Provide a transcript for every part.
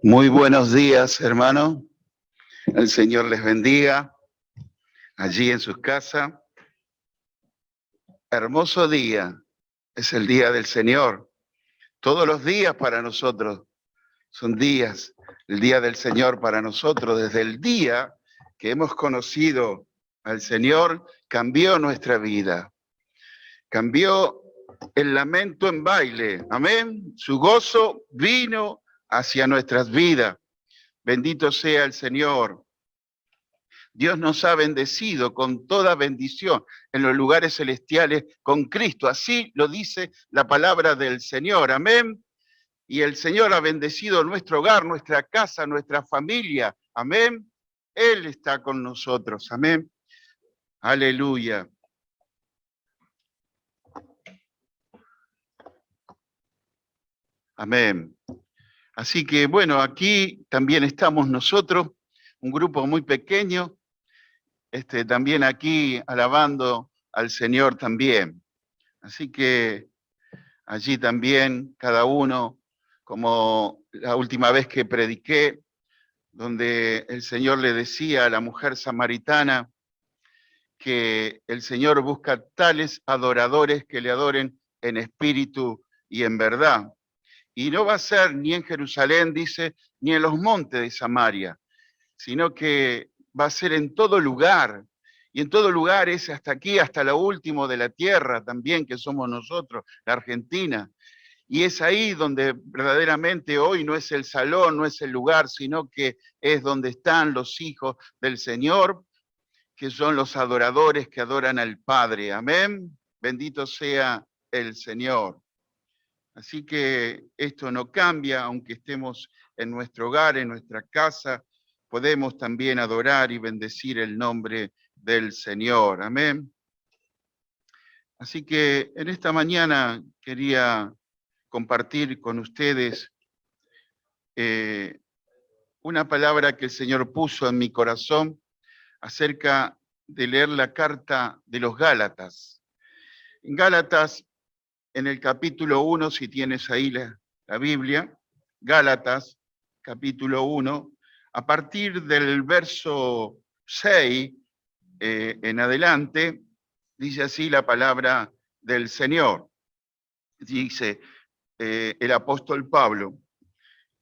Muy buenos días, hermano. El Señor les bendiga allí en sus casas. Hermoso día. Es el día del Señor. Todos los días para nosotros son días. El día del Señor para nosotros, desde el día que hemos conocido al Señor, cambió nuestra vida. Cambió el lamento en baile. Amén. Su gozo vino hacia nuestras vidas. Bendito sea el Señor. Dios nos ha bendecido con toda bendición en los lugares celestiales con Cristo. Así lo dice la palabra del Señor. Amén. Y el Señor ha bendecido nuestro hogar, nuestra casa, nuestra familia. Amén. Él está con nosotros. Amén. Aleluya. Amén. Así que bueno, aquí también estamos nosotros, un grupo muy pequeño, también aquí alabando al Señor también. Así que allí también cada uno, como la última vez que prediqué, donde el Señor le decía a la mujer samaritana que el Señor busca tales adoradores que le adoren en espíritu y en verdad. Y no va a ser ni en Jerusalén, dice, ni en los montes de Samaria, sino que va a ser en todo lugar. Y en todo lugar es hasta aquí, hasta lo último de la tierra también, que somos nosotros, la Argentina. Y es ahí donde verdaderamente hoy no es el salón, no es el lugar, sino que es donde están los hijos del Señor, que son los adoradores que adoran al Padre. Amén. Bendito sea el Señor. Así que esto no cambia, aunque estemos en nuestro hogar, en nuestra casa, podemos también adorar y bendecir el nombre del Señor. Amén. Así que en esta mañana quería compartir con ustedes una palabra que el Señor puso en mi corazón acerca de leer la carta de los Gálatas. En Gálatas, en el capítulo 1, si tienes ahí la Biblia, Gálatas, capítulo 1, a partir del verso 6 en adelante, dice así la palabra del Señor. Dice el apóstol Pablo: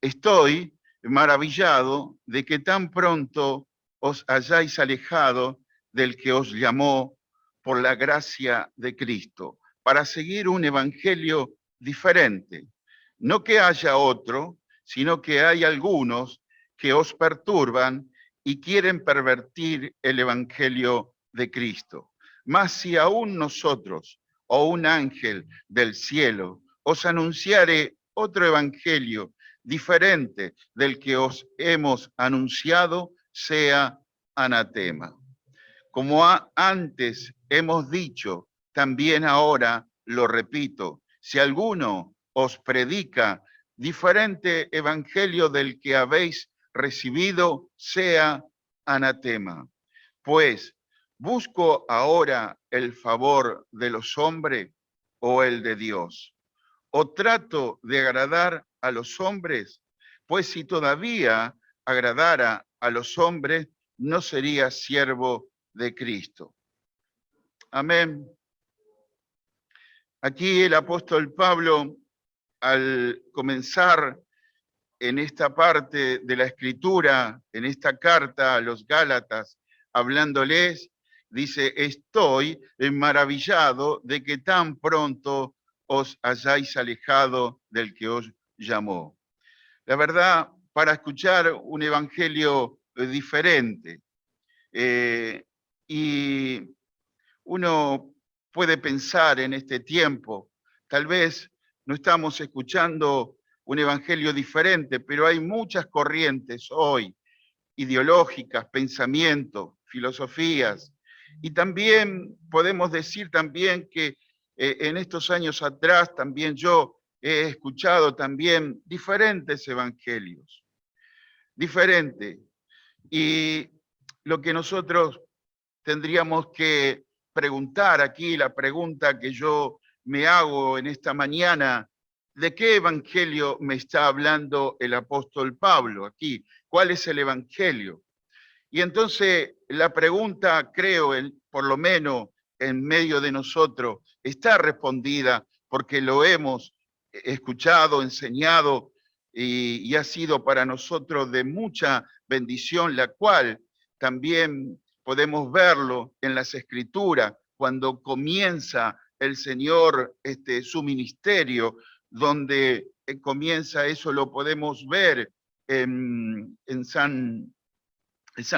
estoy maravillado de que tan pronto os hayáis alejado del que os llamó por la gracia de Cristo, para seguir un evangelio diferente. No que haya otro, sino que hay algunos que os perturban y quieren pervertir el evangelio de Cristo. Mas si aún nosotros o un ángel del cielo os anunciare otro evangelio diferente del que os hemos anunciado, sea anatema. Como antes hemos dicho, también ahora lo repito: si alguno os predica diferente evangelio del que habéis recibido, sea anatema. Pues, ¿busco ahora el favor de los hombres o el de Dios? ¿O trato de agradar a los hombres? Pues si todavía agradara a los hombres, no sería siervo de Cristo. Amén. Aquí el apóstol Pablo, al comenzar en esta parte de la escritura, en esta carta a los Gálatas, hablándoles, dice: estoy maravillado de que tan pronto os hayáis alejado del que os llamó. La verdad, para escuchar un evangelio diferente, y uno puede pensar en este tiempo, tal vez no estamos escuchando un evangelio diferente, pero hay muchas corrientes hoy, ideológicas, pensamientos, filosofías, y también podemos decir también que en estos años atrás también yo he escuchado también diferentes evangelios, diferentes, y lo que nosotros tendríamos que preguntar aquí, la pregunta que yo me hago en esta mañana, ¿De qué evangelio me está hablando el apóstol Pablo aquí? ¿Cuál es el evangelio? Y entonces la pregunta, creo, por lo menos en medio de nosotros, está respondida porque lo hemos escuchado, enseñado y ha sido para nosotros de mucha bendición, la cual también podemos verlo en las Escrituras, cuando comienza el Señor su ministerio, donde comienza, eso lo podemos ver en San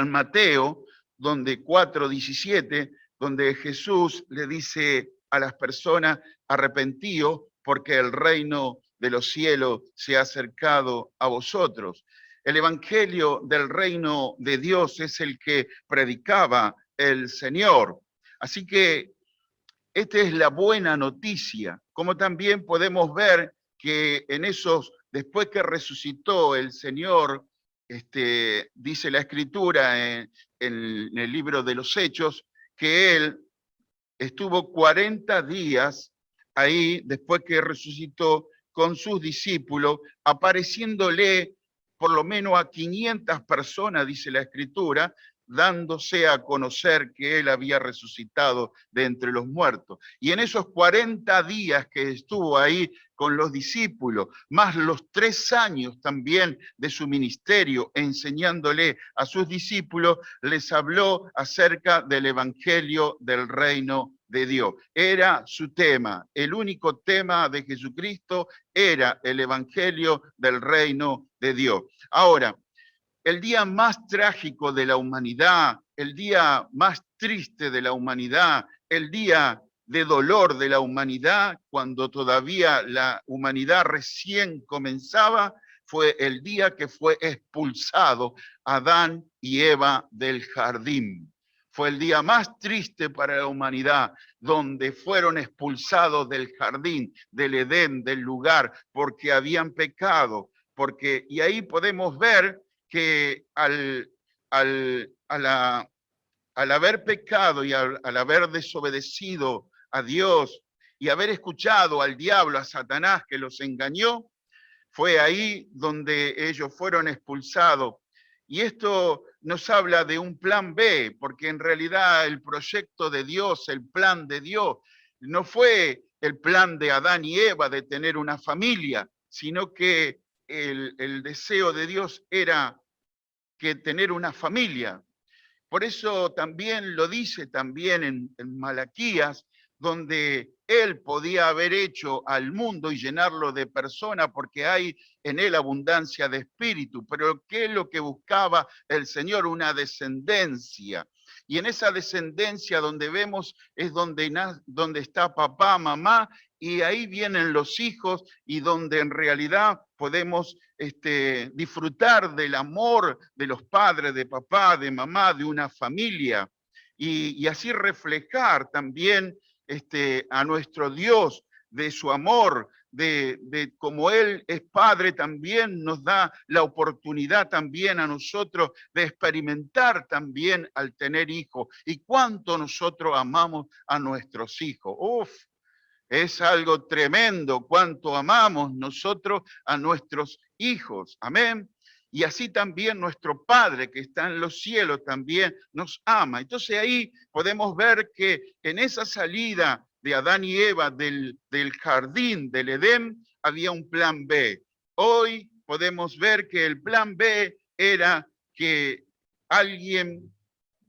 Mateo, donde 4:17, donde Jesús le dice a las personas: arrepentíos porque el reino de los cielos se ha acercado a vosotros. El evangelio del reino de Dios es el que predicaba el Señor. Así que esta es la buena noticia, como también podemos ver que en esos, después que resucitó el Señor, dice la Escritura en el libro de los Hechos, que Él estuvo 40 días ahí, después que resucitó, con sus discípulos, apareciéndole por lo menos a 500 personas, dice la Escritura, dándose a conocer que Él había resucitado de entre los muertos. Y en esos 40 días que estuvo ahí con los discípulos, más los 3 años también de su ministerio, enseñándole a sus discípulos, les habló acerca del evangelio del reino de Dios. Era su tema, el único tema de Jesucristo era el evangelio del reino de Dios. Ahora, el día más trágico de la humanidad, el día más triste de la humanidad, el día de dolor de la humanidad, cuando todavía la humanidad recién comenzaba, fue el día que fue expulsado Adán y Eva del jardín. Fue el día más triste para la humanidad, donde fueron expulsados del jardín, del Edén, del lugar, porque habían pecado. Y ahí podemos ver que al haber pecado y al haber desobedecido a Dios y haber escuchado al diablo, a Satanás que los engañó, fue ahí donde ellos fueron expulsados. Y esto nos habla de un plan B, porque en realidad el proyecto de Dios, el plan de Dios, no fue el plan de Adán y Eva de tener una familia, sino que el deseo de Dios era que tener una familia. Por eso también lo dice también en Malaquías, donde él podía haber hecho al mundo y llenarlo de personas porque hay en él abundancia de espíritu. Pero ¿qué es lo que buscaba el Señor? Una descendencia. Y en esa descendencia donde vemos es donde está papá, mamá, y ahí vienen los hijos y donde en realidad podemos disfrutar del amor de los padres, de papá, de mamá, de una familia, y así reflejar también a nuestro Dios, de su amor, de como Él es Padre, también nos da la oportunidad también a nosotros de experimentar también al tener hijos. Y cuánto nosotros amamos a nuestros hijos. Uf, es algo tremendo cuánto amamos nosotros a nuestros hijos. Amén. Y así también nuestro Padre que está en los cielos también nos ama. Entonces ahí podemos ver que en esa salida de Adán y Eva del jardín del Edén había un plan B. Hoy podemos ver que el plan B era que alguien,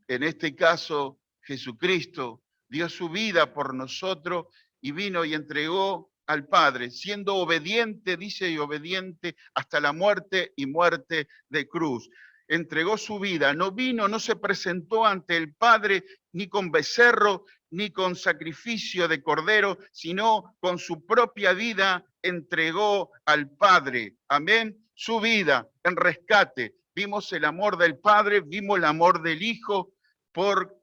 en este caso Jesucristo, dio su vida por nosotros y vino y entregó al Padre, siendo obediente, dice, y obediente hasta la muerte y muerte de cruz. Entregó su vida, no vino, no se presentó ante el Padre ni con becerro, ni con sacrificio de cordero, sino con su propia vida entregó al Padre. Amén. Su vida en rescate. Vimos el amor del Padre, vimos el amor del Hijo por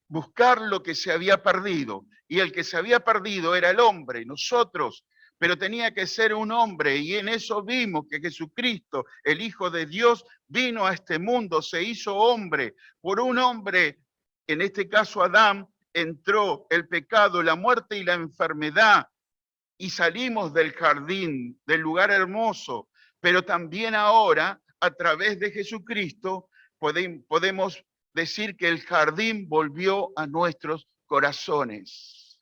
buscar lo que se había perdido. Y el que se había perdido era el hombre, nosotros, pero tenía que ser un hombre, y en eso vimos que Jesucristo, el Hijo de Dios, vino a este mundo, se hizo hombre. Por un hombre, en este caso Adán, entró el pecado, la muerte y la enfermedad. y salimos del jardín, del lugar hermoso, pero también ahora, a través de Jesucristo, podemos decir que el jardín volvió a nuestros corazones.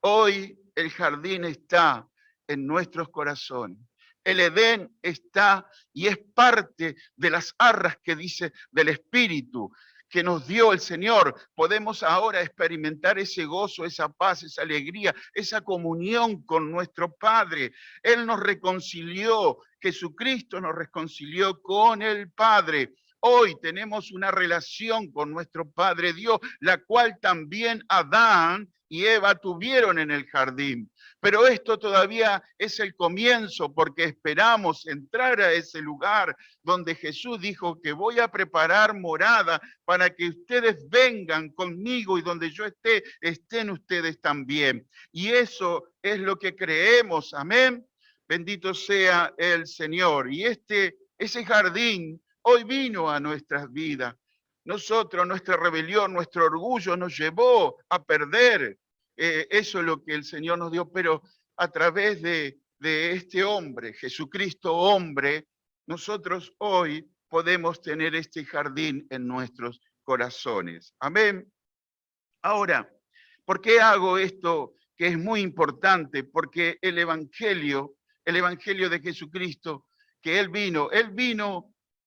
Hoy el jardín está en nuestros corazones. El Edén está y es parte de las arras que dice del Espíritu que nos dio el Señor. Podemos ahora experimentar ese gozo, esa paz, esa alegría, esa comunión con nuestro Padre. Él nos reconcilió, Jesucristo nos reconcilió con el Padre. Hoy tenemos una relación con nuestro Padre Dios, la cual también Adán y Eva tuvieron en el jardín. Pero esto todavía es el comienzo, porque esperamos entrar a ese lugar donde Jesús dijo que voy a preparar morada para que ustedes vengan conmigo y donde yo esté, estén ustedes también. Y eso es lo que creemos, amén. Bendito sea el Señor. Y ese jardín hoy vino a nuestras vidas. Nosotros, nuestra rebelión, nuestro orgullo nos llevó a perder. Eso es lo que el Señor nos dio, pero a través de este hombre, Jesucristo hombre, nosotros hoy podemos tener este jardín en nuestros corazones. Amén. Ahora, ¿por qué hago esto que es muy importante? Porque el Evangelio de Jesucristo, que Él vino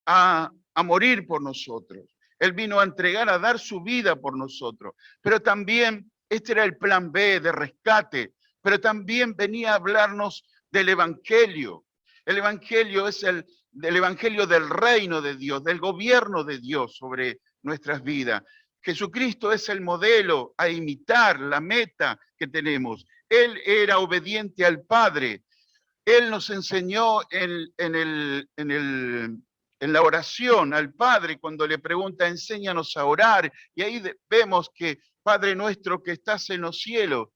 a morir por nosotros. Él vino a entregar, a dar su vida por nosotros. Pero también este era el plan B de rescate, pero también venía a hablarnos del Evangelio. El Evangelio es el Evangelio del reino de Dios, del gobierno de Dios sobre nuestras vidas. Jesucristo es el modelo a imitar, la meta que tenemos. Él era obediente al Padre. Él nos enseñó en la oración al Padre, cuando le pregunta, enséñanos a orar. Y ahí vemos que Padre nuestro que estás en los cielos,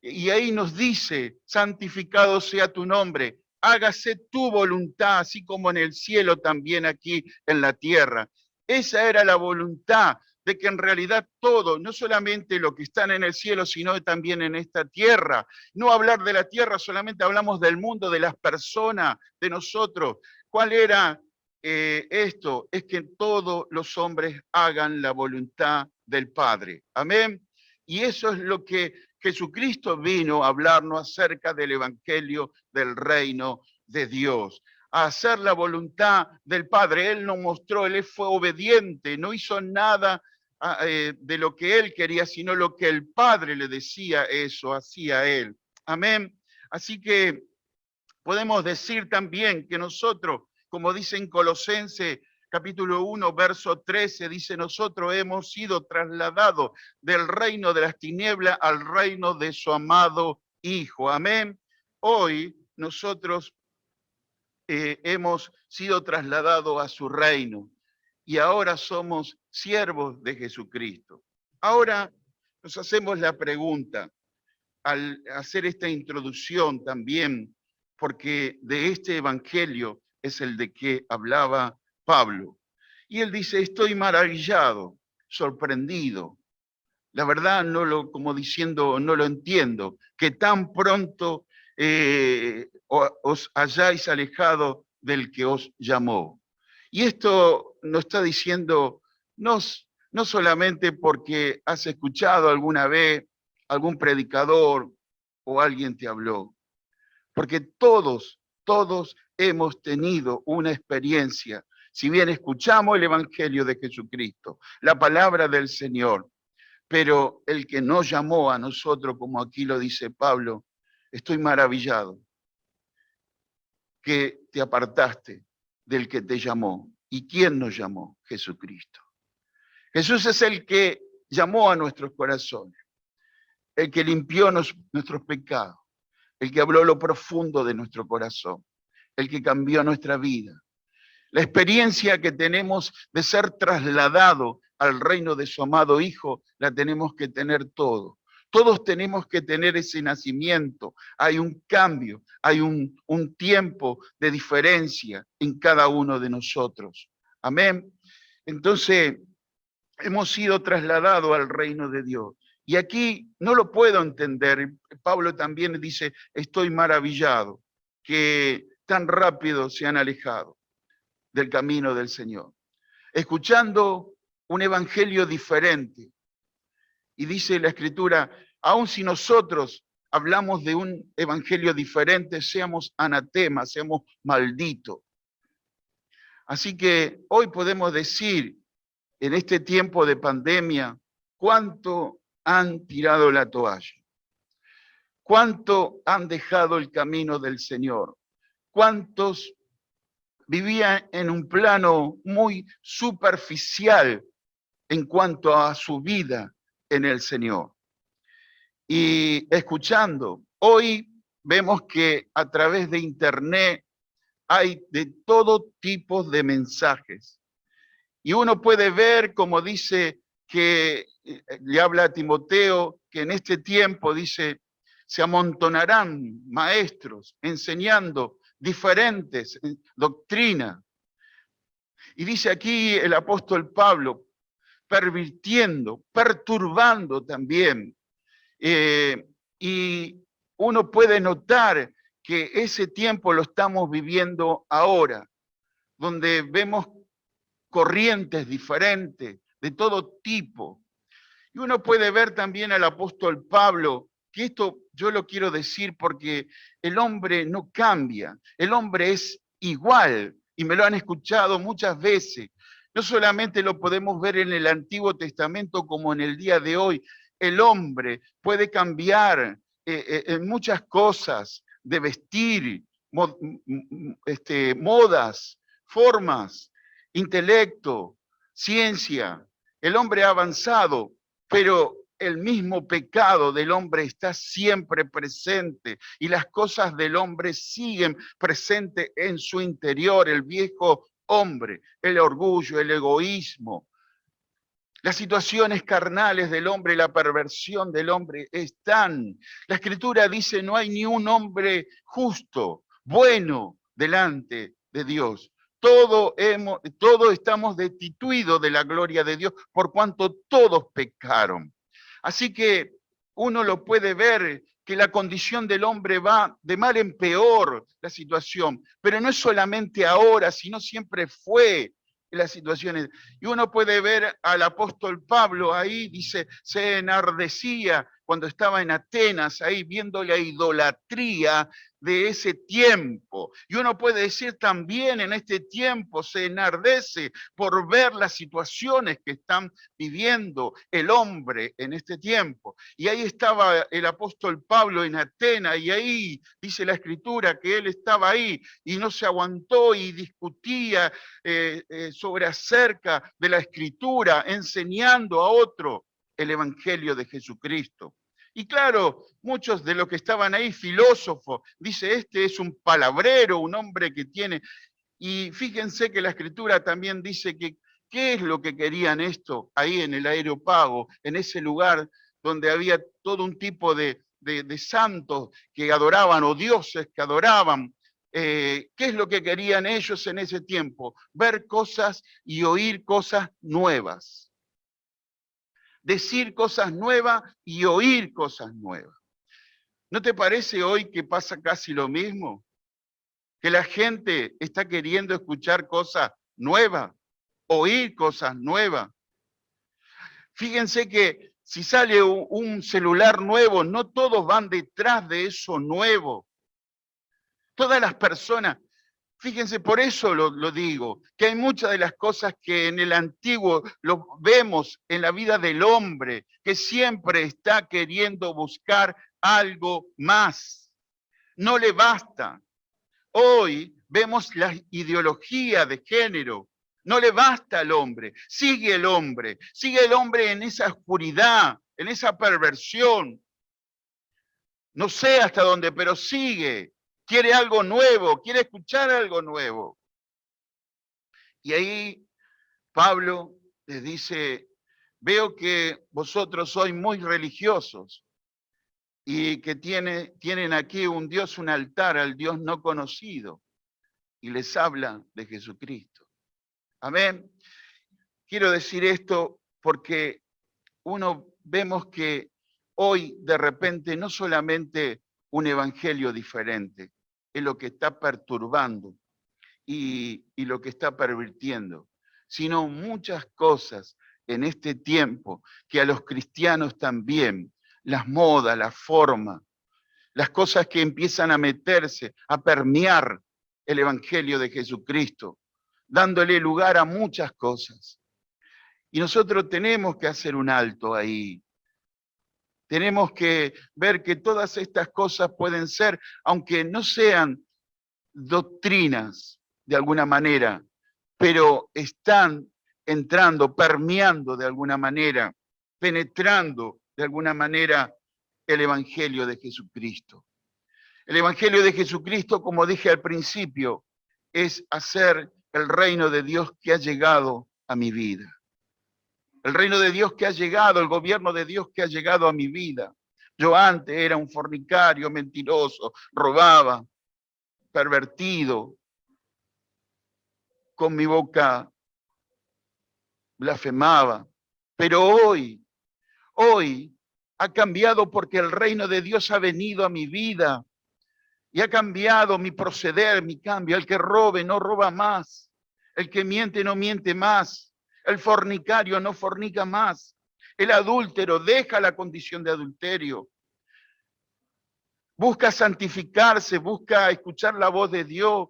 y ahí nos dice, santificado sea tu nombre, hágase tu voluntad, así como en el cielo, también aquí en la tierra. Esa era la voluntad de que en realidad todo, no solamente lo que están en el cielo, sino también en esta tierra. No hablar de la tierra, solamente hablamos del mundo, de las personas, de nosotros. ¿Cuál era esto? Es que todos los hombres hagan la voluntad del Padre. Amén. Y eso es lo que Jesucristo vino a hablarnos acerca del Evangelio del reino de Dios, a hacer la voluntad del Padre. Él nos mostró, Él fue obediente, no hizo nada de lo que Él quería, sino lo que el Padre le decía, eso hacía Él. Amén. Así que podemos decir también que nosotros, como dice en Colosenses capítulo 1, verso 13, dice, nosotros hemos sido trasladados del reino de las tinieblas al reino de su amado Hijo. Amén. Hoy nosotros hemos sido trasladados a su reino y ahora somos siervos de Jesucristo. Ahora nos hacemos la pregunta, al hacer esta introducción también, porque de este evangelio es el de que hablaba Pablo. Y él dice, estoy maravillado, sorprendido. La verdad, como diciendo, no lo entiendo, que tan pronto os hayáis alejado del que os llamó. Y esto nos está diciendo, no solamente porque has escuchado alguna vez algún predicador o alguien te habló, porque todos hemos tenido una experiencia. Si bien escuchamos el Evangelio de Jesucristo, la palabra del Señor, pero el que nos llamó a nosotros, como aquí lo dice Pablo, estoy maravillado que te apartaste del que te llamó. ¿Y quién nos llamó? Jesucristo. Jesús es el que llamó a nuestros corazones, el que limpió nuestros pecados, el que habló lo profundo de nuestro corazón, el que cambió nuestra vida. La experiencia que tenemos de ser trasladado al reino de su amado Hijo, la tenemos que tener todos. Todos tenemos que tener ese nacimiento. Hay un cambio, hay un tiempo de diferencia en cada uno de nosotros. Amén. Entonces, hemos sido trasladados al reino de Dios. Y aquí no lo puedo entender. Pablo también dice, estoy maravillado que tan rápido se han alejado del camino del Señor, escuchando un evangelio diferente. Y dice la Escritura, aun si nosotros hablamos de un evangelio diferente, seamos anatemas, seamos malditos. Así que hoy podemos decir, en este tiempo de pandemia, cuánto han tirado la toalla, cuánto han dejado el camino del Señor, cuántos vivían en un plano muy superficial en cuanto a su vida en el Señor. Y escuchando, hoy vemos que a través de internet hay de todo tipo de mensajes. Y uno puede ver, como dice, que le habla a Timoteo, que en este tiempo, dice, se amontonarán maestros enseñando diferentes doctrinas. Y dice aquí el apóstol Pablo, pervirtiendo, perturbando también. Y uno puede notar que ese tiempo lo estamos viviendo ahora, donde vemos corrientes diferentes de todo tipo. Y uno puede ver también al apóstol Pablo, que esto yo lo quiero decir porque el hombre no cambia, el hombre es igual, y me lo han escuchado muchas veces. No solamente lo podemos ver en el Antiguo Testamento como en el día de hoy, el hombre puede cambiar en muchas cosas de vestir, modas, formas, intelecto, ciencia. El hombre ha avanzado, pero el mismo pecado del hombre está siempre presente y las cosas del hombre siguen presentes en su interior, el viejo hombre, el orgullo, el egoísmo, las situaciones carnales del hombre, la perversión del hombre están. La Escritura dice, no hay ni un hombre justo, bueno, delante de Dios. Todos estamos destituidos de la gloria de Dios por cuanto todos pecaron. Así que uno lo puede ver que la condición del hombre va de mal en peor la situación, pero no es solamente ahora, sino siempre fue las situaciones. Y uno puede ver al apóstol Pablo ahí, dice, se enardecía cuando estaba en Atenas, ahí viendo la idolatría de ese tiempo. Y uno puede decir también en este tiempo se enardece por ver las situaciones que están viviendo el hombre en este tiempo. Y ahí estaba el apóstol Pablo en Atenas y ahí dice la Escritura que él estaba ahí y no se aguantó y discutía sobre acerca de la Escritura, enseñando a otro el Evangelio de Jesucristo. Y claro, muchos de los que estaban ahí, filósofos, dice, este es un palabrero, un hombre que tiene... Y fíjense que la Escritura también dice que, ¿qué es lo que querían esto ahí en el Areópago, en ese lugar donde había todo un tipo de santos que adoraban o dioses que adoraban? ¿Qué es lo que querían ellos en ese tiempo? Ver cosas y oír cosas nuevas. Decir cosas nuevas y oír cosas nuevas. ¿No te parece hoy que pasa casi lo mismo? Que la gente está queriendo escuchar cosas nuevas, oír cosas nuevas. Fíjense que si sale un celular nuevo, no todos van detrás de eso nuevo. Todas las personas, fíjense, por eso lo digo, que hay muchas de las cosas que en el antiguo lo vemos en la vida del hombre, que siempre está queriendo buscar algo más. No le basta. Hoy vemos la ideología de género. No le basta al hombre. Sigue el hombre en esa oscuridad, en esa perversión. No sé hasta dónde, pero sigue. Quiere algo nuevo, quiere escuchar algo nuevo. Y ahí Pablo les dice, veo que vosotros sois muy religiosos y que tienen aquí un Dios, un altar al Dios no conocido. Y les habla de Jesucristo. Amén. Quiero decir esto porque vemos que hoy de repente no solamente un evangelio diferente, es lo que está perturbando y lo que está pervirtiendo, sino muchas cosas en este tiempo que a los cristianos también, las modas, la forma, las cosas que empiezan a meterse, a permear el evangelio de Jesucristo, dándole lugar a muchas cosas. Y nosotros tenemos que hacer un alto ahí. Tenemos que ver que todas estas cosas pueden ser, aunque no sean doctrinas de alguna manera, pero están entrando, permeando de alguna manera, penetrando de alguna manera el Evangelio de Jesucristo. El Evangelio de Jesucristo, como dije al principio, es hacer el reino de Dios que ha llegado a mi vida. El reino de Dios que ha llegado, el gobierno de Dios que ha llegado a mi vida. Yo antes era un fornicario, mentiroso, robaba, pervertido, con mi boca blasfemaba. Pero hoy ha cambiado porque el reino de Dios ha venido a mi vida y ha cambiado mi proceder, mi cambio. El que robe no roba más, el que miente no miente más, el fornicario no fornica más, el adúltero deja la condición de adulterio, busca santificarse, busca escuchar la voz de Dios.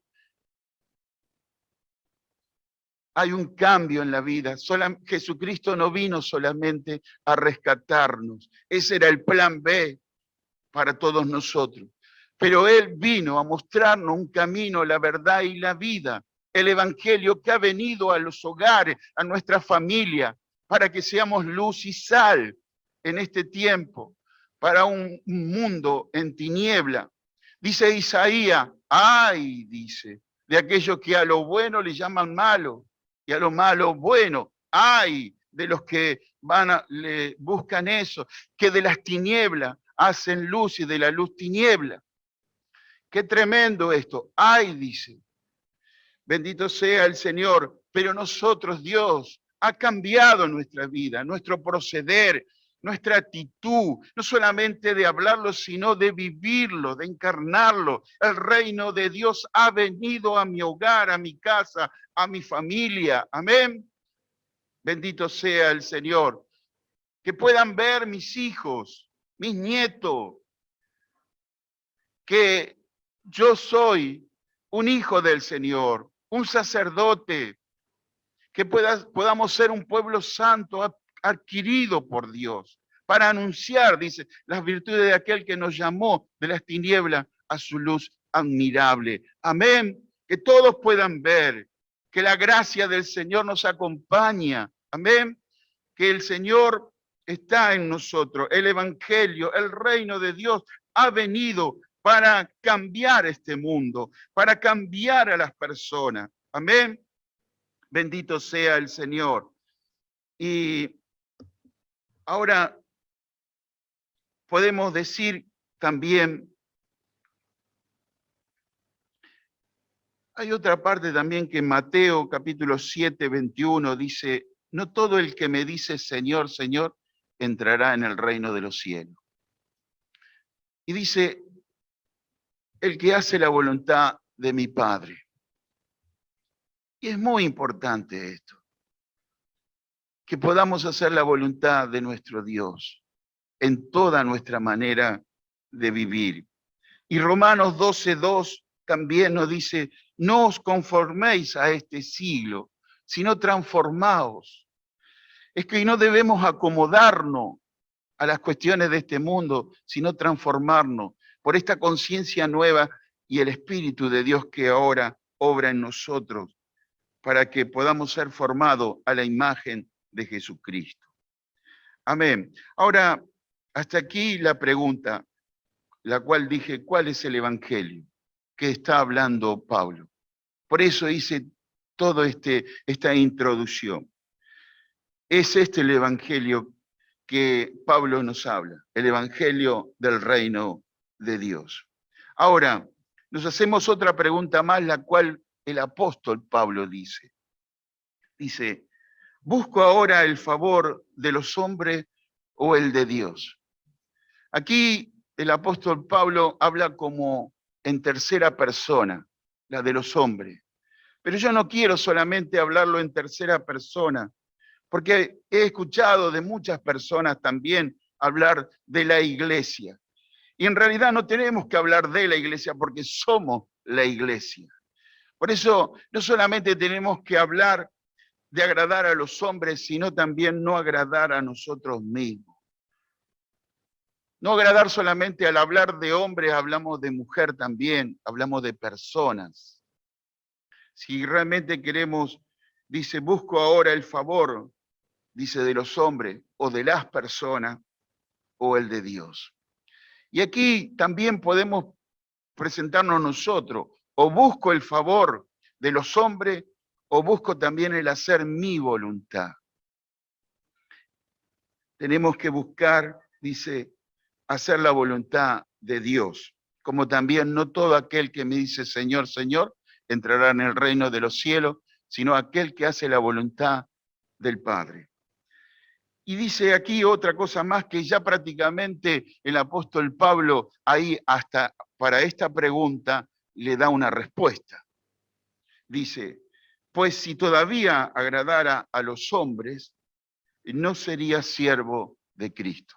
Hay un cambio en la vida. Jesucristo no vino solamente a rescatarnos. Ese era el plan B para todos nosotros. Pero Él vino a mostrarnos un camino, la verdad y la vida. El Evangelio que ha venido a los hogares, a nuestra familia, para que seamos luz y sal en este tiempo, para un mundo en tiniebla. Dice Isaías, ay, dice, de aquellos que a lo bueno le llaman malo y a lo malo bueno. Ay de los que le buscan eso, que de las tinieblas hacen luz y de la luz tiniebla. Qué tremendo esto. Ay, dice, bendito sea el Señor, pero nosotros, Dios, ha cambiado nuestra vida, nuestro proceder, nuestra actitud, no solamente de hablarlo, sino de vivirlo, de encarnarlo. El reino de Dios ha venido a mi hogar, a mi casa, a mi familia. Amén. Bendito sea el Señor. Que puedan ver mis hijos, mis nietos, que yo soy un hijo del Señor, un sacerdote, que podamos ser un pueblo santo adquirido por Dios, para anunciar, dice, las virtudes de aquel que nos llamó de las tinieblas a su luz admirable. Amén. Que todos puedan ver que la gracia del Señor nos acompaña. Amén. Que el Señor está en nosotros. El Evangelio, el reino de Dios ha venido para cambiar este mundo, para cambiar a las personas. Amén. Bendito sea el Señor. Y ahora podemos decir también, hay otra parte también que en Mateo capítulo 7, 21 dice, no todo el que me dice Señor, Señor, entrará en el reino de los cielos. Y dice, el que hace la voluntad de mi Padre. Y es muy importante esto, que podamos hacer la voluntad de nuestro Dios en toda nuestra manera de vivir. Y Romanos 12:2 también nos dice, no os conforméis a este siglo, sino transformaos. Es que no debemos acomodarnos a las cuestiones de este mundo, sino transformarnos por esta conciencia nueva y el Espíritu de Dios que ahora obra en nosotros, para que podamos ser formados a la imagen de Jesucristo. Amén. Ahora, hasta aquí la pregunta, la cual dije, ¿cuál es el Evangelio que está hablando Pablo? Por eso hice toda esta introducción. Es este el Evangelio que Pablo nos habla, el Evangelio del reino de Dios. Ahora, nos hacemos otra pregunta más, la cual el apóstol Pablo dice. Dice, ¿busco ahora el favor de los hombres o el de Dios? Aquí el apóstol Pablo habla como en tercera persona, la de los hombres. Pero yo no quiero solamente hablarlo en tercera persona, porque he escuchado de muchas personas también hablar de la iglesia. Y en realidad no tenemos que hablar de la iglesia porque somos la iglesia. Por eso no solamente tenemos que hablar de agradar a los hombres, sino también no agradar a nosotros mismos. No agradar solamente al hablar de hombres, hablamos de mujer también, hablamos de personas. Si realmente queremos, dice, busco ahora el favor, dice, de los hombres o de las personas o el de Dios. Y aquí también podemos presentarnos nosotros, o busco el favor de los hombres o busco también el hacer mi voluntad. Tenemos que buscar, dice, hacer la voluntad de Dios, como también no todo aquel que me dice Señor, Señor, entrará en el reino de los cielos, sino aquel que hace la voluntad del Padre. Y dice aquí otra cosa más que ya prácticamente el apóstol Pablo ahí hasta para esta pregunta le da una respuesta. Dice, pues si todavía agradara a los hombres, no sería siervo de Cristo.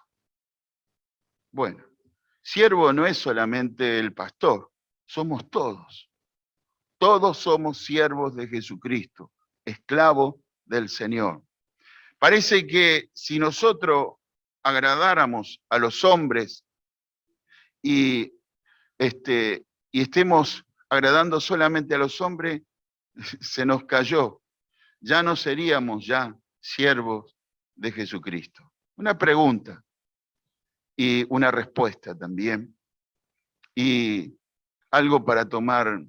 Bueno, siervo no es solamente el pastor, somos todos. Todos somos siervos de Jesucristo, esclavos del Señor. Parece que si nosotros agradáramos a los hombres y, y estemos agradando solamente a los hombres, se nos cayó. Ya no seríamos ya siervos de Jesucristo. Una pregunta y una respuesta también. Y algo para tomar,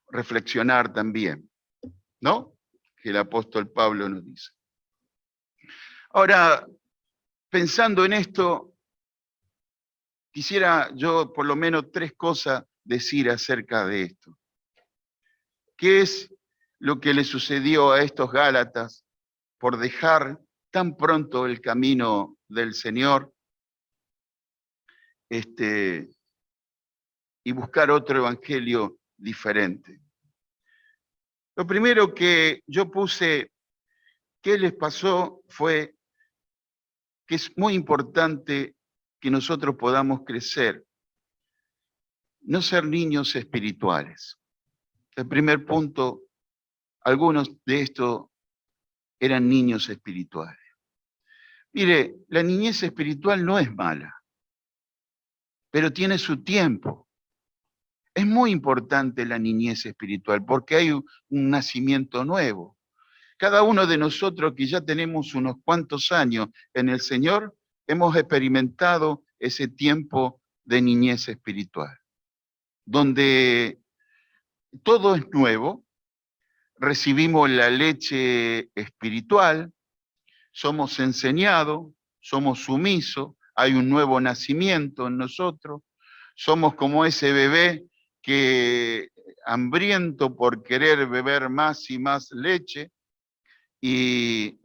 reflexionar también, ¿no? Que el apóstol Pablo nos dice. Ahora, pensando en esto, quisiera yo por lo menos 3 cosas decir acerca de esto. ¿Qué es lo que le sucedió a estos Gálatas por dejar tan pronto el camino del Señor y buscar otro evangelio diferente? Lo primero que yo puse, ¿qué les pasó? Fue que es muy importante que nosotros podamos crecer, no ser niños espirituales. El primer punto, algunos de estos eran niños espirituales. Mire, la niñez espiritual no es mala, pero tiene su tiempo. Es muy importante la niñez espiritual porque hay un nacimiento nuevo. Cada uno de nosotros que ya tenemos unos cuantos años en el Señor, hemos experimentado ese tiempo de niñez espiritual, donde todo es nuevo, recibimos la leche espiritual, somos enseñados, somos sumisos, hay un nuevo nacimiento en nosotros, somos como ese bebé que hambriento por querer beber más y más leche, y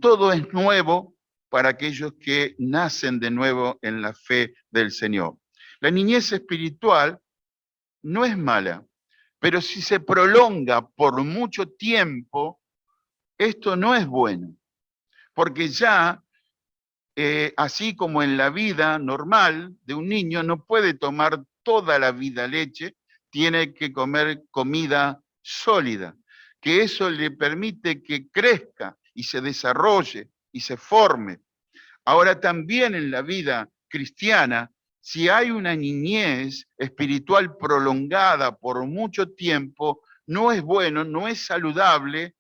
todo es nuevo para aquellos que nacen de nuevo en la fe del Señor. La niñez espiritual no es mala, pero si se prolonga por mucho tiempo, esto no es bueno, porque ya, así como en la vida normal de un niño, no puede tomar toda la vida leche, tiene que comer comida sólida, que eso le permite que crezca y se desarrolle y se forme. Ahora también en la vida cristiana, si hay una niñez espiritual prolongada por mucho tiempo, no es bueno, no es saludable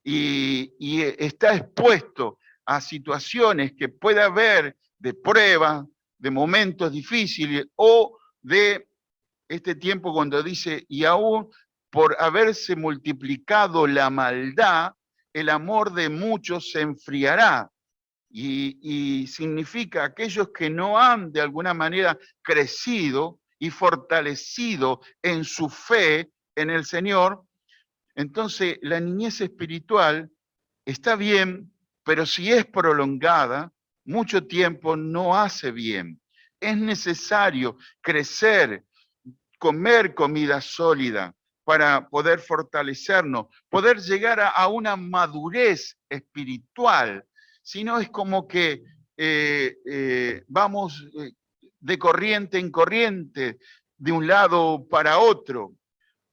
y está expuesto a situaciones que puede haber de prueba, de momentos difíciles o de este tiempo cuando dice, y aún por haberse multiplicado la maldad, el amor de muchos se enfriará. Y significa aquellos que no han de alguna manera crecido y fortalecido en su fe en el Señor. Entonces la niñez espiritual está bien, pero si es prolongada, mucho tiempo no hace bien. Es necesario crecer, comer comida sólida para poder fortalecernos, poder llegar a una madurez espiritual. Si no es como que vamos de corriente en corriente, de un lado para otro.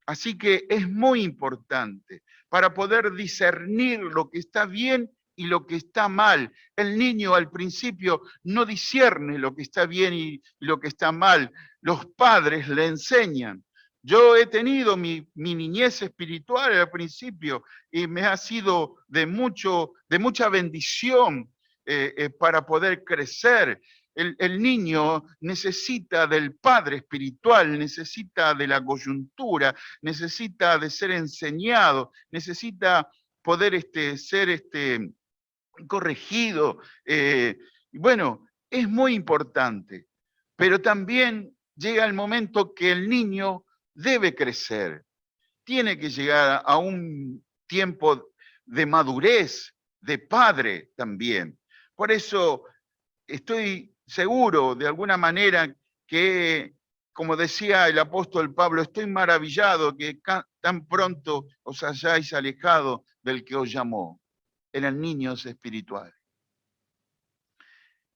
Así que es muy importante para poder discernir lo que está bien y lo que está mal. El niño al principio no discierne lo que está bien y lo que está mal. Los padres le enseñan. Yo he tenido mi niñez espiritual al principio y me ha sido de mucha bendición para poder crecer. El niño necesita del padre espiritual, necesita de la coyuntura, necesita de ser enseñado, necesita poder ser corregido. Bueno, es muy importante, pero también llega el momento que el niño debe crecer, tiene que llegar a un tiempo de madurez, de padre también. Por eso estoy seguro de alguna manera que, como decía el apóstol Pablo, estoy maravillado que tan pronto os hayáis alejado del que os llamó. Eran niños espirituales.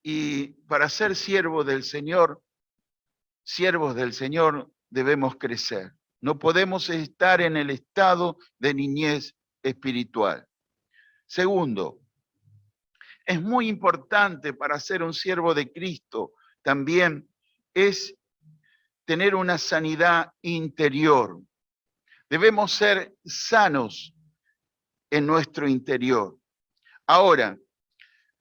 Y para ser siervos del Señor, debemos crecer. No podemos estar en el estado de niñez espiritual. Segundo, es muy importante para ser un siervo de Cristo también es tener una sanidad interior. Debemos ser sanos en nuestro interior. Ahora,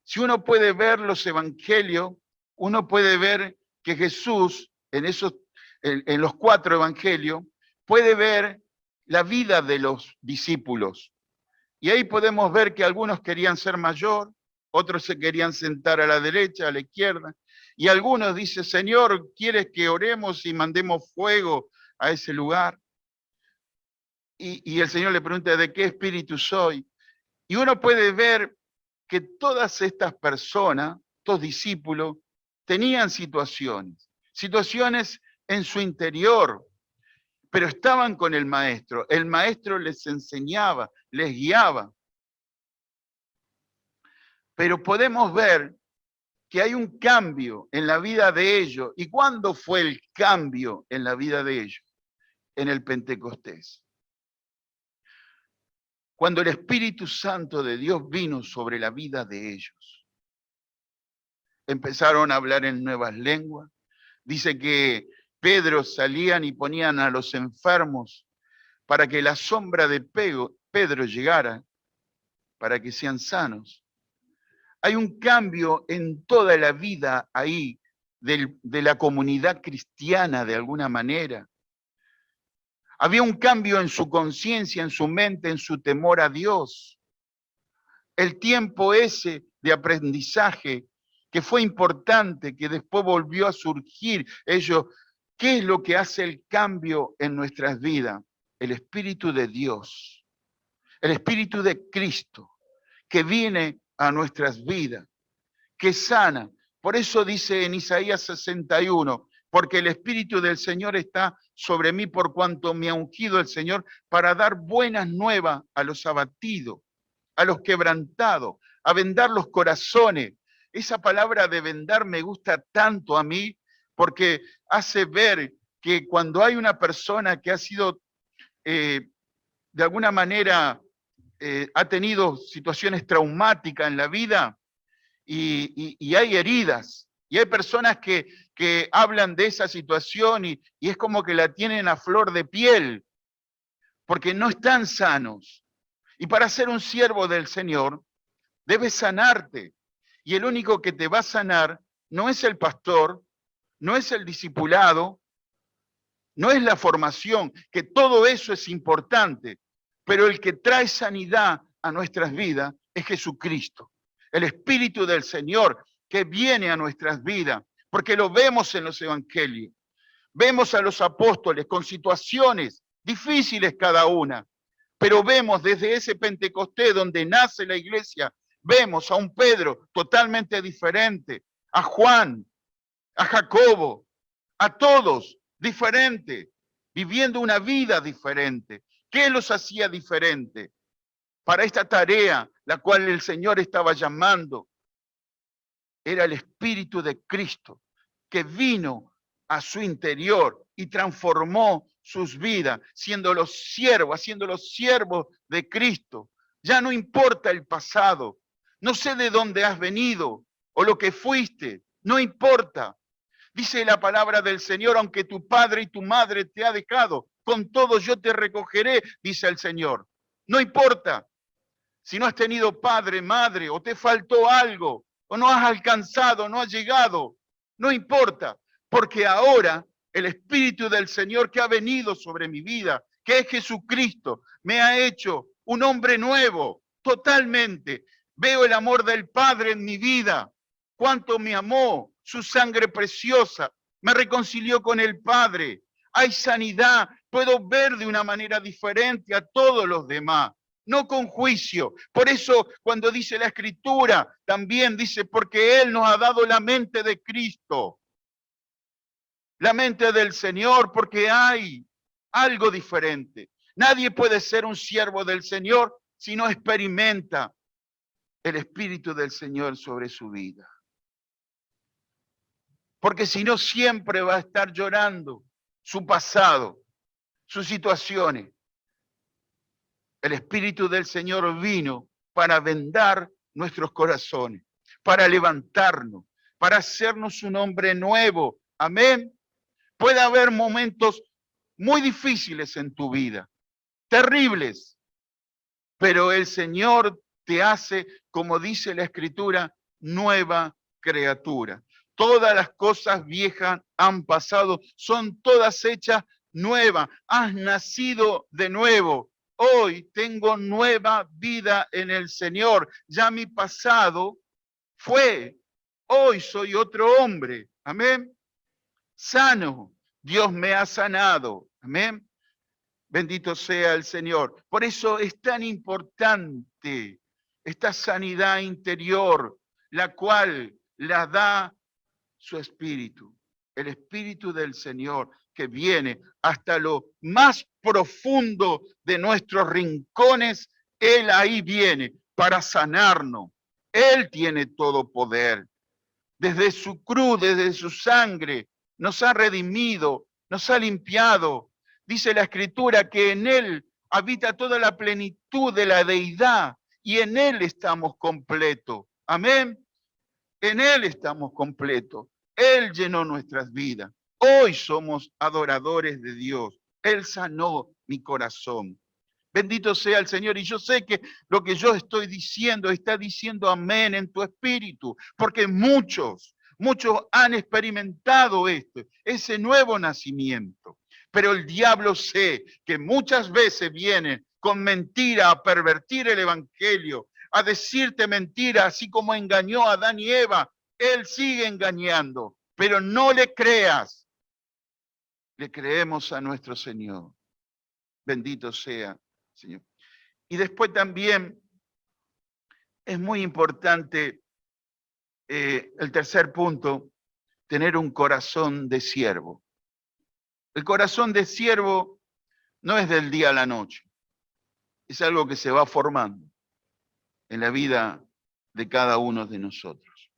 si uno puede ver los evangelios, uno puede ver que Jesús, en los 4 evangelios, puede ver la vida de los discípulos. Y ahí podemos ver que algunos querían ser mayor, otros se querían sentar a la derecha, a la izquierda, y algunos dicen, Señor, ¿quieres que oremos y mandemos fuego a ese lugar? Y el Señor le pregunta, ¿de qué espíritu soy? Y uno puede ver que todas estas personas, estos discípulos, tenían situaciones en su interior, pero estaban con el maestro les enseñaba, les guiaba. Pero podemos ver que hay un cambio en la vida de ellos. ¿Y cuándo fue el cambio en la vida de ellos? En el Pentecostés. Cuando el Espíritu Santo de Dios vino sobre la vida de ellos. Empezaron a hablar en nuevas lenguas. Dice que Pedro salían y ponían a los enfermos para que la sombra de Pedro llegara, para que sean sanos. Hay un cambio en toda la vida ahí de la comunidad cristiana de alguna manera. Había un cambio en su conciencia, en su mente, en su temor a Dios. El tiempo ese de aprendizaje que fue importante, que después volvió a surgir. ¿Qué es lo que hace el cambio en nuestras vidas? El Espíritu de Dios, el Espíritu de Cristo, que viene a nuestras vidas, que sana. Por eso dice en Isaías 61, porque el Espíritu del Señor está sobre mí por cuanto me ha ungido el Señor para dar buenas nuevas a los abatidos, a los quebrantados, a vendar los corazones. Esa palabra de vendar me gusta tanto a mí porque hace ver que cuando hay una persona que ha sido, de alguna manera, ha tenido situaciones traumáticas en la vida y hay heridas, y hay personas que hablan de esa situación y es como que la tienen a flor de piel, porque no están sanos. Y para ser un siervo del Señor, debes sanarte. Y el único que te va a sanar no es el pastor, no es el discipulado, no es la formación, que todo eso es importante, pero el que trae sanidad a nuestras vidas es Jesucristo, el Espíritu del Señor que viene a nuestras vidas, porque lo vemos en los evangelios. Vemos a los apóstoles con situaciones difíciles cada una, pero vemos desde ese Pentecostés donde nace la iglesia, vemos a un Pedro totalmente diferente, a Juan, a Jacobo, a todos diferentes, viviendo una vida diferente. ¿Qué los hacía diferente? Para esta tarea, la cual el Señor estaba llamando, era el Espíritu de Cristo, que vino a su interior y transformó sus vidas, siendo los siervos, haciendo los siervos de Cristo. Ya no importa el pasado, no sé de dónde has venido o lo que fuiste, no importa. Dice la palabra del Señor, aunque tu padre y tu madre te ha dejado, con todo yo te recogeré, dice el Señor. No importa si no has tenido padre, madre, o te faltó algo, o no has alcanzado, no has llegado, no importa, porque ahora el Espíritu del Señor que ha venido sobre mi vida, que es Jesucristo, me ha hecho un hombre nuevo, totalmente. Veo el amor del Padre en mi vida, cuánto me amó, su sangre preciosa, me reconcilió con el Padre. Hay sanidad, puedo ver de una manera diferente a todos los demás, no con juicio. Por eso cuando dice la Escritura, también dice, porque Él nos ha dado la mente de Cristo, la mente del Señor, porque hay algo diferente. Nadie puede ser un siervo del Señor si no experimenta el Espíritu del Señor sobre su vida. Porque si no, siempre va a estar llorando su pasado, sus situaciones. El Espíritu del Señor vino para vendar nuestros corazones, para levantarnos, para hacernos un hombre nuevo. Amén. Puede haber momentos muy difíciles en tu vida, terribles, pero el Señor te hace, como dice la Escritura, nueva criatura. Todas las cosas viejas han pasado, son todas hechas nuevas. Has nacido de nuevo. Hoy tengo nueva vida en el Señor. Ya mi pasado fue. Hoy soy otro hombre. Amén. Sano. Dios me ha sanado. Amén. Bendito sea el Señor. Por eso es tan importante esta sanidad interior, la cual la da su Espíritu, el Espíritu del Señor, que viene hasta lo más profundo de nuestros rincones. Él ahí viene para sanarnos. Él tiene todo poder. Desde su cruz, desde su sangre, nos ha redimido, nos ha limpiado. Dice la Escritura que en Él habita toda la plenitud de la deidad y en Él estamos completos. Amén. En Él estamos completos. Él llenó nuestras vidas. Hoy somos adoradores de Dios. Él sanó mi corazón. Bendito sea el Señor. Y yo sé que lo que yo estoy diciendo, está diciendo amén en tu espíritu, porque muchos han experimentado esto, ese nuevo nacimiento. Pero el diablo sé que muchas veces viene con mentira a pervertir el evangelio, a decirte mentira, así como engañó a Adán y Eva. Él sigue engañando, pero no le creas. Le creemos a nuestro Señor. Bendito sea, Señor. Y después también es muy importante, el tercer punto, tener un corazón de siervo. El corazón de siervo no es del día a la noche, es algo que se va formando en la vida de cada uno de nosotros.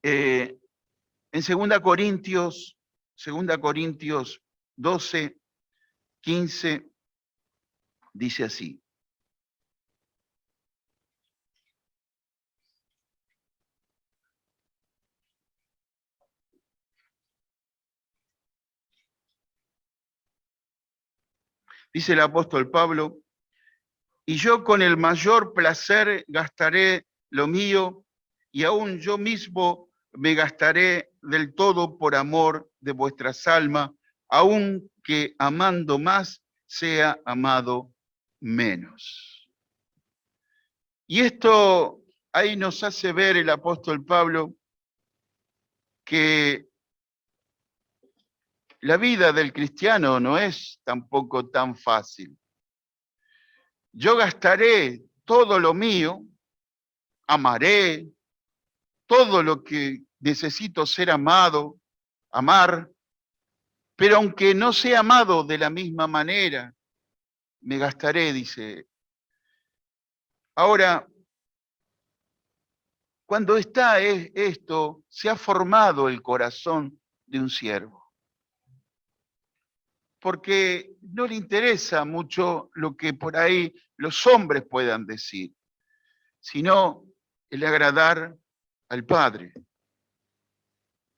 En 2 Corintios 12, 15, dice así. Dice el apóstol Pablo, y yo con el mayor placer gastaré lo mío, y aún yo mismo me gastaré del todo por amor de vuestras almas, aunque amando más sea amado menos. Y esto ahí nos hace ver el apóstol Pablo que la vida del cristiano no es tampoco tan fácil. Yo gastaré todo lo mío, amaré, todo lo que necesito ser amado, amar, pero aunque no sea amado de la misma manera, me gastaré, dice. Ahora, cuando está esto, se ha formado el corazón de un siervo, porque no le interesa mucho lo que por ahí los hombres puedan decir, sino el agradar al Padre,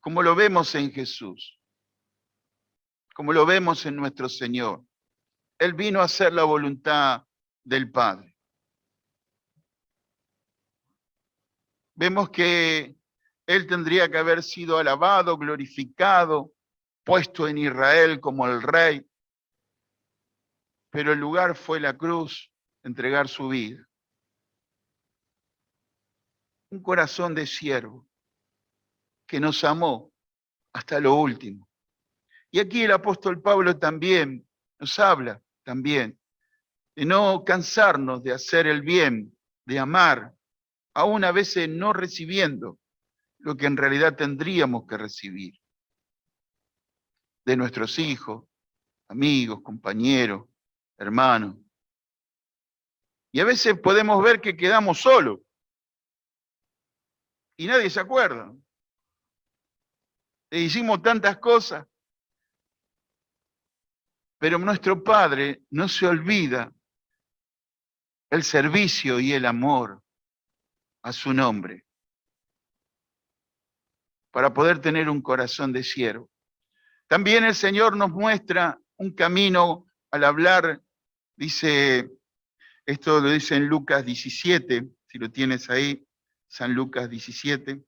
como lo vemos en Jesús, como lo vemos en nuestro Señor. Él vino a hacer la voluntad del Padre. Vemos que Él tendría que haber sido alabado, glorificado, puesto en Israel como el Rey, pero el lugar fue la cruz, entregar su vida. Un corazón de siervo que nos amó hasta lo último. Y aquí el apóstol Pablo también nos habla también de no cansarnos de hacer el bien, de amar, aún a veces no recibiendo lo que en realidad tendríamos que recibir de nuestros hijos, amigos, compañeros, hermanos. Y a veces podemos ver que quedamos solos y nadie se acuerda. Le hicimos tantas cosas, pero nuestro Padre no se olvida el servicio y el amor a su nombre para poder tener un corazón de siervo. También el Señor nos muestra un camino al hablar, dice, esto lo dice en Lucas 17, si lo tienes ahí, San Lucas 17.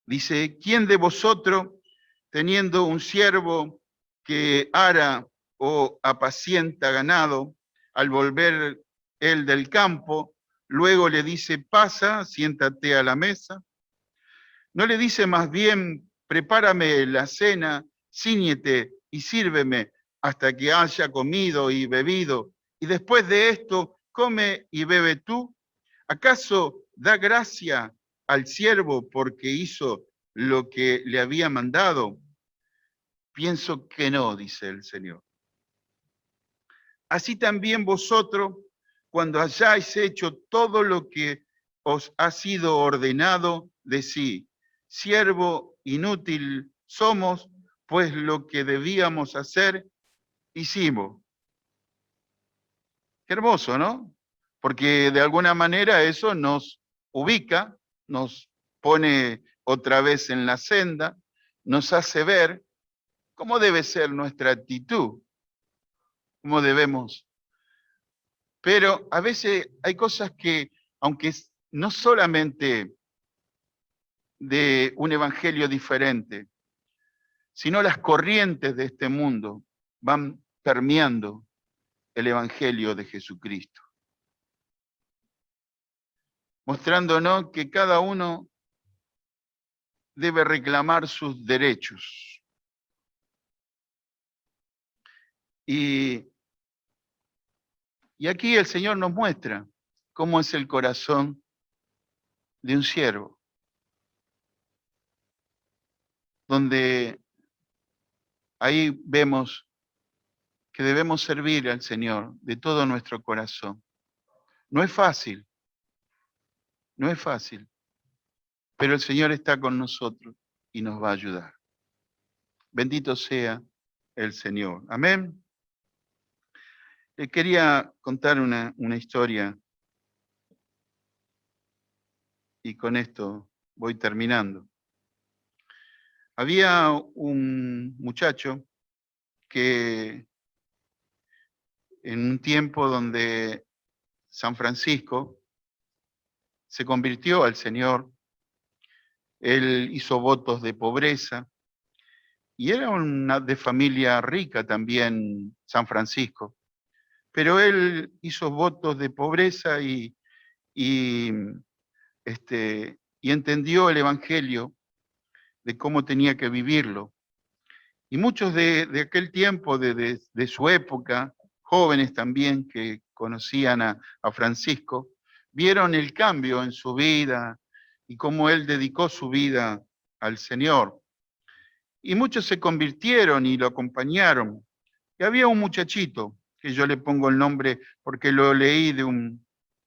Dice, ¿quién de vosotros, teniendo un siervo que ara o apacienta ganado, al volver él del campo, luego le dice, pasa, siéntate a la mesa? ¿No le dice más bien, prepárame la cena, cíñete y sírveme hasta que haya comido y bebido, y después de esto come y bebe tú? ¿Acaso da gracia al siervo porque hizo lo que le había mandado? Pienso que no, dice el Señor. Así también vosotros, cuando hayáis hecho todo lo que os ha sido ordenado, decid, siervo inútil somos, pues lo que debíamos hacer, hicimos. Qué hermoso, ¿no? Porque de alguna manera eso nos ubica, nos pone otra vez en la senda, nos hace ver cómo debe ser nuestra actitud, cómo debemos. Pero a veces hay cosas que, aunque no solamente de un evangelio diferente, sino las corrientes de este mundo van permeando el evangelio de Jesucristo, mostrándonos que cada uno debe reclamar sus derechos. Y aquí el Señor nos muestra cómo es el corazón de un siervo, donde ahí vemos que debemos servir al Señor de todo nuestro corazón. No es fácil, no es fácil, pero el Señor está con nosotros y nos va a ayudar. Bendito sea el Señor. Amén. Le quería contar una historia y con esto voy terminando. Había un muchacho que en un tiempo donde San Francisco se convirtió al Señor, él hizo votos de pobreza y era de familia rica también San Francisco, pero él hizo votos de pobreza y, y entendió el Evangelio de cómo tenía que vivirlo. Y muchos de aquel tiempo, de su época, jóvenes también que conocían a Francisco, vieron el cambio en su vida y cómo él dedicó su vida al Señor. Y muchos se convirtieron y lo acompañaron. Y había un muchachito, que yo le pongo el nombre porque lo leí de un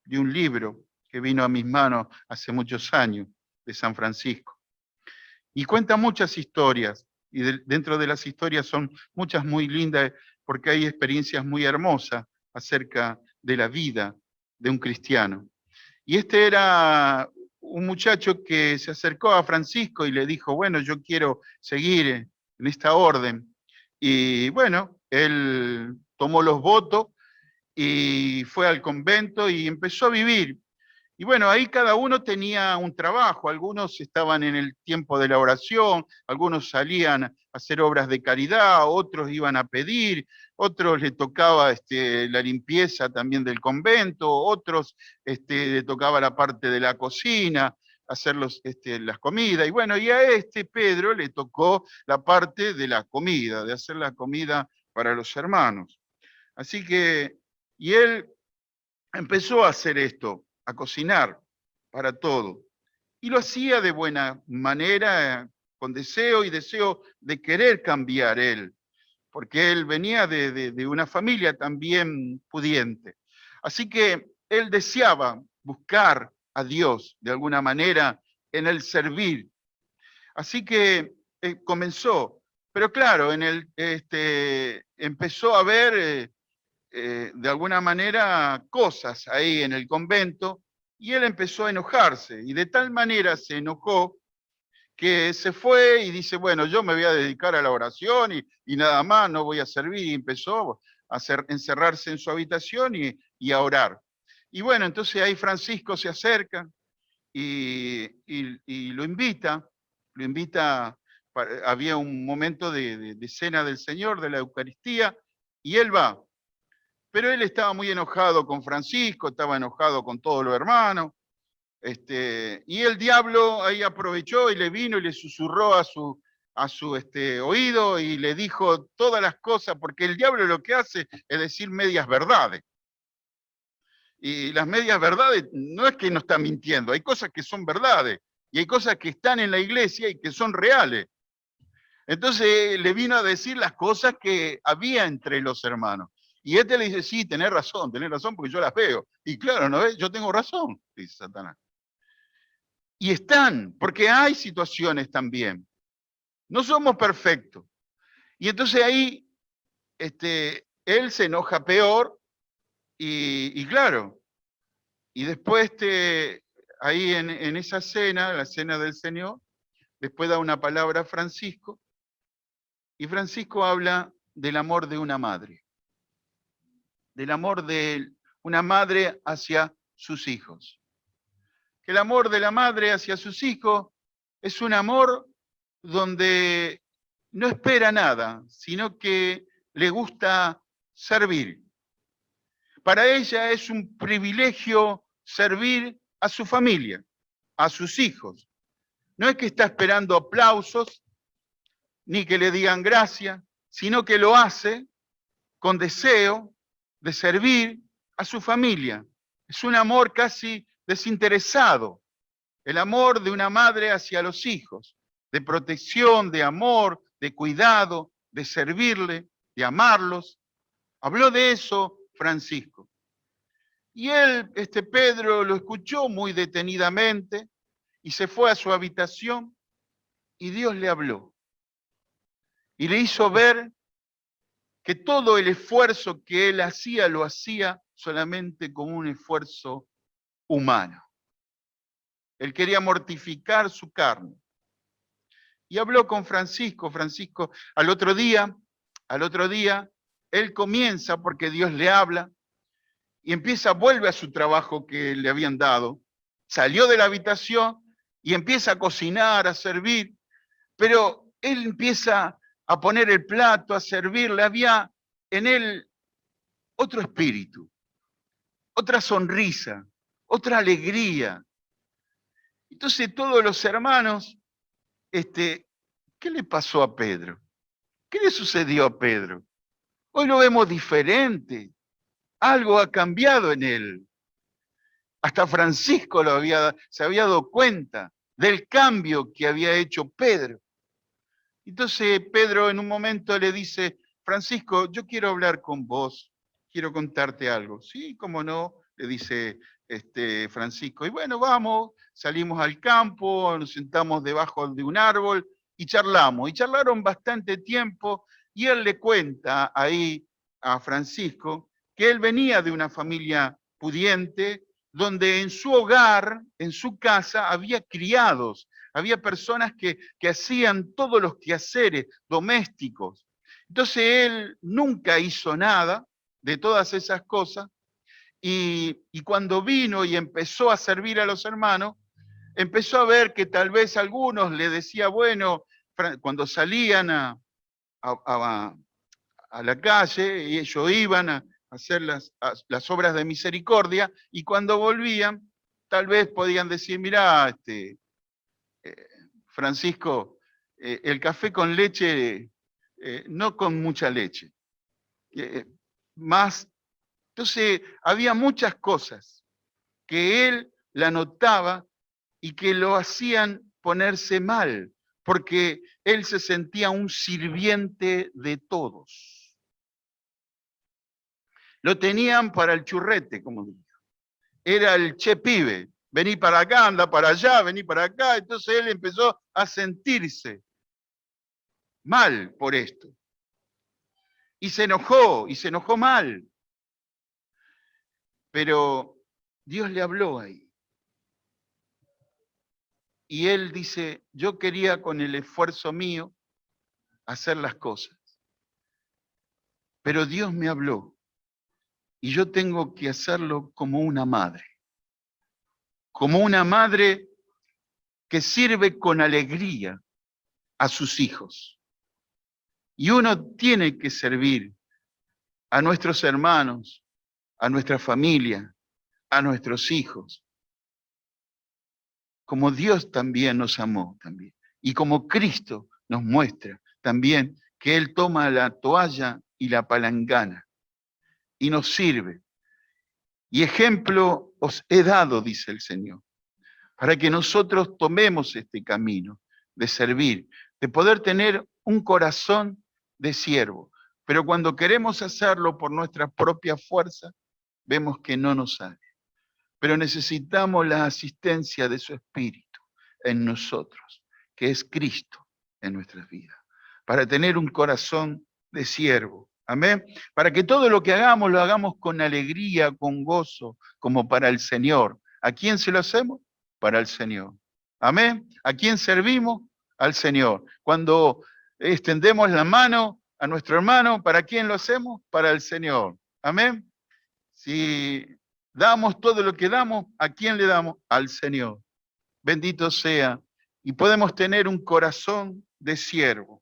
libro que vino a mis manos hace muchos años, de San Francisco. Y cuenta muchas historias, y dentro de las historias son muchas muy lindas, porque hay experiencias muy hermosas acerca de la vida de un cristiano. Y este era un muchacho que se acercó a Francisco y le dijo, bueno, yo quiero seguir en esta orden. Y bueno, él tomó los votos y fue al convento y empezó a vivir. Y bueno, ahí cada uno tenía un trabajo, algunos estaban en el tiempo de la oración, algunos salían a hacer obras de caridad, otros iban a pedir, otros les tocaba la limpieza también del convento, otros le tocaba la parte de la cocina, hacer las comidas. Y bueno, y a Pedro le tocó la parte de la comida, de hacer la comida para los hermanos. Así que, y él empezó a hacer esto, a cocinar para todo. Y lo hacía de buena manera, con deseo y deseo de querer cambiar él, porque él venía de una familia también pudiente. Así que él deseaba buscar a Dios de alguna manera en el servir. Así que comenzó. Pero claro, empezó a ver de alguna manera cosas ahí en el convento y él empezó a enojarse y de tal manera se enojó que se fue y dice, bueno, yo me voy a dedicar a la oración y nada más, no voy a servir, y empezó a encerrarse en su habitación y a orar. Y bueno, entonces ahí Francisco se acerca y lo invita, había un momento de cena del Señor, de la Eucaristía, y él va. Pero él estaba muy enojado con Francisco, estaba enojado con todos los hermanos, y el diablo ahí aprovechó y le vino y le susurró a su oído y le dijo todas las cosas, porque el diablo lo que hace es decir medias verdades. Y las medias verdades no es que no está mintiendo, hay cosas que son verdades y hay cosas que están en la iglesia y que son reales. Entonces le vino a decir las cosas que había entre los hermanos. Y este le dice, sí, tenés razón porque yo las veo. Y claro, ¿no ves? Yo tengo razón, dice Satanás. Y están, porque hay situaciones también. No somos perfectos. Y entonces ahí él se enoja peor y claro, y después ahí en esa cena, la cena del Señor, después da una palabra a Francisco y Francisco habla del amor de una madre. Del amor de una madre hacia sus hijos. Que el amor de la madre hacia sus hijos es un amor donde no espera nada, sino que le gusta servir. Para ella es un privilegio servir a su familia, a sus hijos. No es que está esperando aplausos, ni que le digan gracias, sino que lo hace con deseo de servir a su familia. Es un amor casi desinteresado, el amor de una madre hacia los hijos, de protección, de amor, de cuidado, de servirle, de amarlos. Habló de eso Francisco. Y él, Pedro, lo escuchó muy detenidamente y se fue a su habitación y Dios le habló. Y le hizo ver que todo el esfuerzo que él hacía, lo hacía solamente como un esfuerzo humano. Él quería mortificar su carne. Y habló con Francisco. Francisco, al otro día, él comienza, porque Dios le habla, y vuelve a su trabajo que le habían dado. Salió de la habitación y empieza a cocinar, a servir, pero él empieza a poner el plato, a servirle. Había en él otro espíritu, otra sonrisa, otra alegría. Entonces todos los hermanos, ¿qué le pasó a Pedro? ¿Qué le sucedió a Pedro? Hoy lo vemos diferente. Algo ha cambiado en él. Hasta Francisco se había dado cuenta del cambio que había hecho Pedro. Entonces Pedro en un momento le dice, Francisco, yo quiero hablar con vos, quiero contarte algo. Sí, cómo no, le dice Francisco. Y bueno, vamos, salimos al campo, nos sentamos debajo de un árbol y charlamos. Y charlaron bastante tiempo y él le cuenta ahí a Francisco que él venía de una familia pudiente, donde en su hogar, en su casa, había criados, había personas que hacían todos los quehaceres domésticos. Entonces él nunca hizo nada de todas esas cosas y cuando vino y empezó a servir a los hermanos, empezó a ver que tal vez algunos le decía, bueno, cuando salían a la calle y ellos iban a hacer las obras de misericordia y cuando volvían, tal vez podían decir, mirá, Francisco, el café con leche, no con mucha leche, más. Entonces, había muchas cosas que él la notaba y que lo hacían ponerse mal, porque él se sentía un sirviente de todos. Lo tenían para el churrete, como digo. Era el che pibe, vení para acá, anda para allá, vení para acá. Entonces él empezó a sentirse mal por esto. Y se enojó mal. Pero Dios le habló ahí. Y él dice, yo quería con el esfuerzo mío hacer las cosas. Pero Dios me habló. Y yo tengo que hacerlo como una madre. Como una madre que sirve con alegría a sus hijos. Y uno tiene que servir a nuestros hermanos, a nuestra familia, a nuestros hijos, como Dios también nos amó también. Y como Cristo nos muestra también que Él toma la toalla y la palangana y nos sirve. Y ejemplo os he dado, dice el Señor, para que nosotros tomemos este camino de servir, de poder tener un corazón de siervo. Pero cuando queremos hacerlo por nuestra propia fuerza, vemos que no nos sale. Pero necesitamos la asistencia de su Espíritu en nosotros, que es Cristo en nuestras vidas, para tener un corazón de siervo. Amén. Para que todo lo que hagamos lo hagamos con alegría, con gozo, como para el Señor. ¿A quién se lo hacemos? Para el Señor. Amén. ¿A quién servimos? Al Señor. Cuando extendemos la mano a nuestro hermano, ¿para quién lo hacemos? Para el Señor. Amén. Si damos todo lo que damos, ¿a quién le damos? Al Señor. Bendito sea. Y podemos tener un corazón de siervo.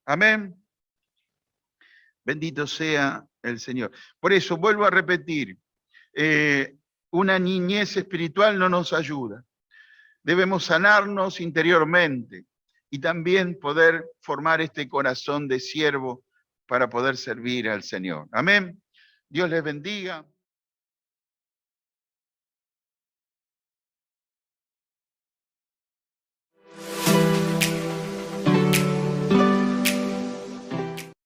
Amén. Bendito sea el Señor. Por eso, vuelvo a repetir, una niñez espiritual no nos ayuda. Debemos sanarnos interiormente y también poder formar este corazón de siervo para poder servir al Señor. Amén. Dios les bendiga.